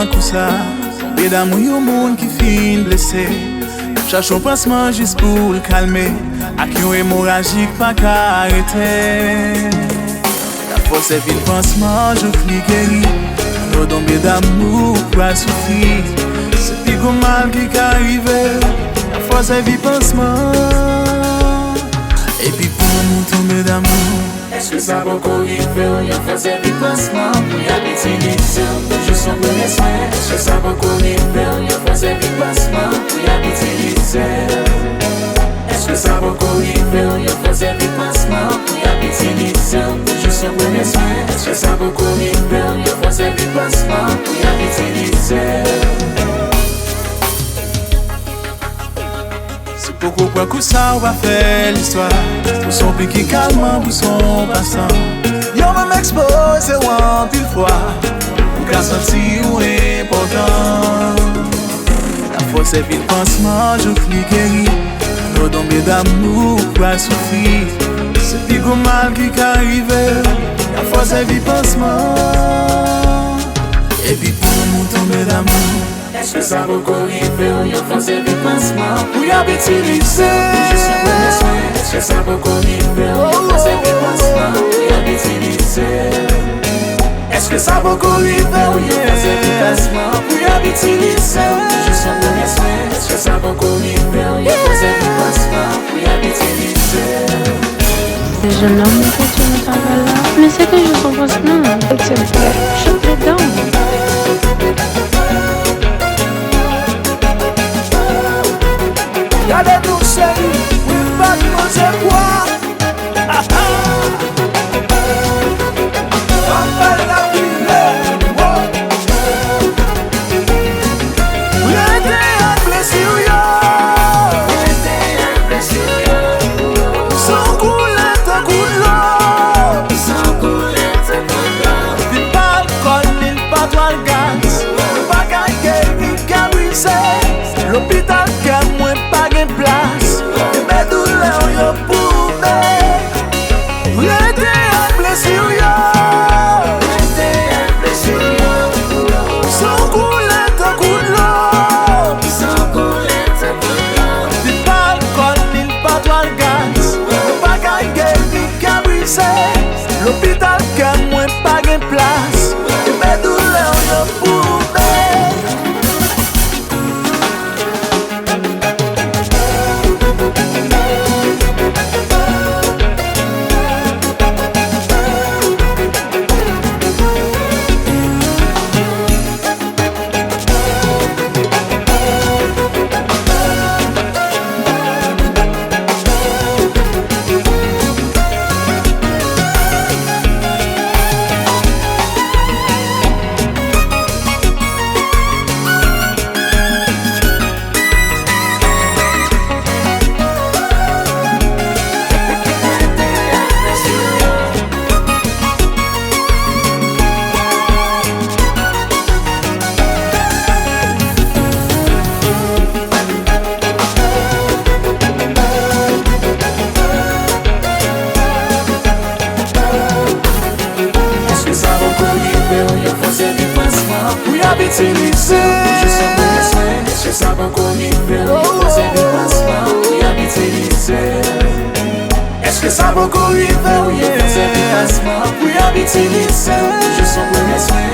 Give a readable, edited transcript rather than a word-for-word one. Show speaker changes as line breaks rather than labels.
tan kou sa. Tombe d'amour yon moun ki fin blessé. Cherche un pansement juste pour le calmer. Ak yon hémorragique pas qu'à arrêter. La force est vite pansement, je fli guéri. Nous tomber d'amour pour souffrir. C'est plus gros mal qui arrive. La force est vite pansement. Et puis pour nous tomber d'amour.
Est-ce que ça va encore arriver ou y'a fait vite pansement? Pour y habiter l'issue, juste son premier soin. Est-ce que ça va encore arriver ou y'a fait vite pansement? Pour y habiter l'issue. Est-ce que ça va encore arriver ou y'a fait vite pansement? Pour y habiter l'issue, juste son premier soin. Est-ce que ça va encore arriver ou y'a fait vite pansement? Pour y habiter l'issue.
Pourquoi que ça va faire l'histoire? Pour son piqué calmant, pour son passant. Yo m'a m'expose en pile fois. Pour qu'à sentir ou important. La force est vite pansement, je fli guéri. Nous tomber d'amour, pour souffrir. C'est plus gros mal qui arrive. La force est vite pansement. Et puis pour nous tomber d'amour.
Est-ce que ça va encore arriver ou y'a fait vite pansement?
Pour y habiter l'issue.
Juste un premier soin. Est-ce que ça va encore arriver ou y'a fait vite pansement? Pour y habiter l'issue.
Est-ce que ça va encore arriver ou
y'a fait vite pansement? Pour y habiter l'issue. Juste un premier soin. Est-ce que ça va encore arriver ou y'a fait vite pansement? Pour y habiter l'issue.
Les jeunes hommes que tu me t'avais là. Mais c'est que je son pansement. Je suis dedans.
Y'a des douces chéries, oui, pas de manger quoi. Rappelle la ville, oui, t'es un plaisir, sans couler ta couleur.
Sans couler ta couleur.
Ni pas l'alcool, ni pas toi le gaz. Pas qu'à ni qu'à briser. L'hôpital qu'à moins pas de place. Et mes douleurs yo pour me. Oui, t'es un plaisir, sans couler ta couleur.
Sans couler ta couleur.
Ni pas l'alcool, ni pas toi le gaz. Pas qu'à ni qu'à briser. L'hôpital qu'à moins pas de place. Et mes douleurs yo pour me.
Pour y habiter l'issue. Juste un premier soin. Est-ce que ça va encore arriver ou y'a fait vite pansement? Pour y habiter l'issue.
Est-ce que ça va encore arriver ou
Pour y habiter l'issue. Juste un premier soin.